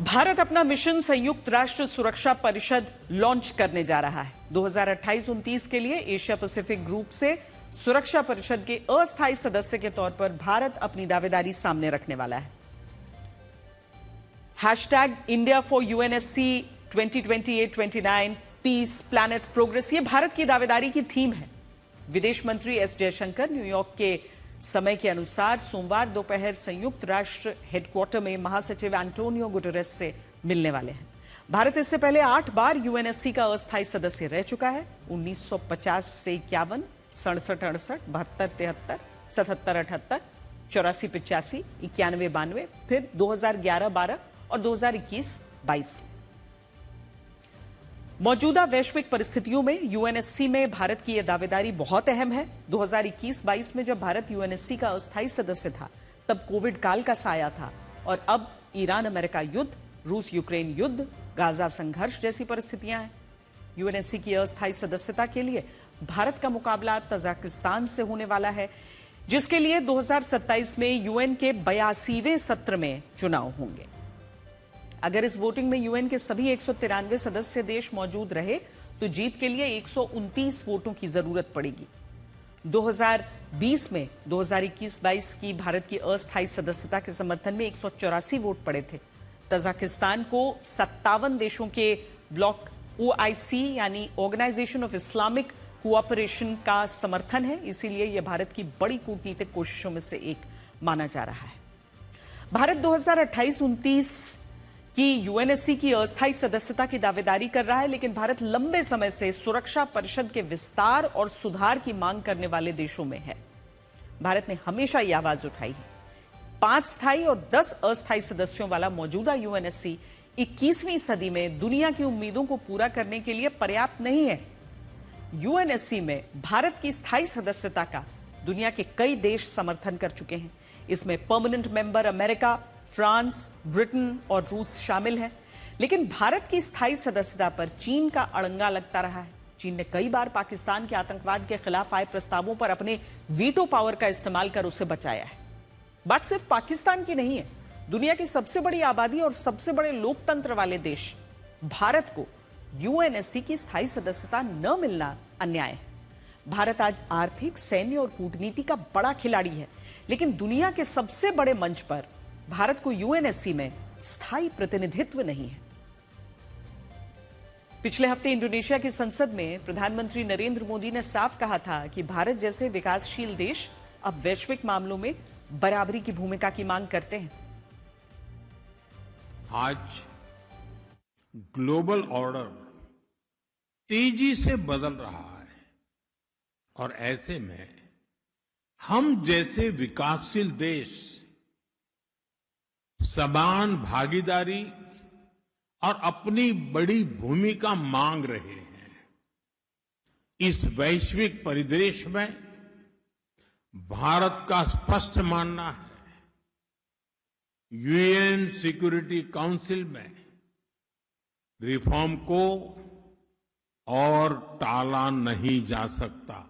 भारत अपना मिशन संयुक्त राष्ट्र सुरक्षा परिषद लॉन्च करने जा रहा है। 2028-29 के लिए एशिया पैसिफिक ग्रुप से सुरक्षा परिषद के अस्थायी सदस्य के तौर पर भारत अपनी दावेदारी सामने रखने वाला है। Hashtag India for UNSC 2028-29 peace planet progress, ये भारत की दावेदारी की थीम है। विदेश मंत्री एस जयशंकर न्यूयॉर्क के समय के अनुसार सोमवार दोपहर संयुक्त राष्ट्र हेडक्वार्टर में महासचिव एंटोनियो गुटेरेस से मिलने वाले हैं। भारत इससे पहले 8 बार यूएनएससी का अस्थायी सदस्य रह चुका है। 1950 से 51, 67-68, 72-73, 77-78, 84-85, 91-92, फिर 2011-12 और 2021-22। मौजूदा वैश्विक परिस्थितियों में यूएनएससी में भारत की यह दावेदारी बहुत अहम है। 2021-22 में जब भारत यूएनएससी का अस्थायी सदस्य था, तब कोविड काल का साया था और अब ईरान अमेरिका युद्ध, रूस यूक्रेन युद्ध, गाजा संघर्ष जैसी परिस्थितियां हैं। यूएनएससी की अस्थायी सदस्यता के लिए भारत का मुकाबला तजाकिस्तान से होने वाला है, जिसके लिए 2027 में यूएन के 82वें सत्र में चुनाव होंगे। अगर इस वोटिंग में यूएन के सभी 193 सदस्य देश मौजूद रहे तो जीत के लिए 129 वोटों की जरूरत पड़ेगी। 2020 में 2021-22 की भारत की अस्थायी सदस्यता के समर्थन में 184 वोट पड़े थे। तजाकिस्तान को 57 देशों के ब्लॉक ओआईसी यानी ऑर्गेनाइजेशन ऑफ इस्लामिक कोऑपरेशन का समर्थन है, इसीलिए यह भारत की बड़ी कूटनीतिक कोशिशों में से एक माना जा रहा है। भारत 2028-29 की यूएनएससी की अस्थायी सदस्यता की दावेदारी कर रहा है, लेकिन भारत लंबे समय से सुरक्षा परिषद के विस्तार और सुधार की मांग करने वाले देशों में है। भारत ने हमेशा यह आवाज उठाई है। 5 स्थायी और 10 अस्थायी सदस्यों वाला मौजूदा यूएनएससी 21वीं सदी में दुनिया की उम्मीदों को पूरा करने के लिए पर्याप्त नहीं है। यूएनएससी में भारत की स्थायी सदस्यता का दुनिया के कई देश समर्थन कर चुके हैं। इसमें permanent member America, France, Britain और रूस शामिल है, लेकिन भारत की स्थायी सदस्यता पर चीन का अड़ंगा लगता रहा है। चीन ने कई बार पाकिस्तान के आतंकवाद के खिलाफ आए प्रस्तावों पर अपने वीटो पावर का इस्तेमाल कर उसे बचाया है। बात सिर्फ पाकिस्तान की नहीं है। दुनिया की सबसे बड़ी आबादी और सबसे बड़े लोकतंत्र वाले देश भारत को यूएनएससी की स्थायी सदस्यता न मिलना अन्याय है। भारत आज आर्थिक, सैन्य और कूटनीति का बड़ा खिलाड़ी है, लेकिन दुनिया के सबसे बड़े मंच पर भारत को यूएनएससी में स्थायी प्रतिनिधित्व नहीं है। पिछले हफ्ते इंडोनेशिया की संसद में प्रधानमंत्री नरेंद्र मोदी ने साफ कहा था कि भारत जैसे विकासशील देश अब वैश्विक मामलों में बराबरी की भूमिका की मांग करते हैं। आज ग्लोबल ऑर्डर तेजी से बदल रहा है और ऐसे में हम जैसे विकासशील देश समान भागीदारी और अपनी बड़ी भूमिका मांग रहे हैं। इस वैश्विक परिदृश्य में भारत का स्पष्ट मानना है, यूएन सिक्योरिटी काउंसिल में रिफॉर्म को और टाला नहीं जा सकता।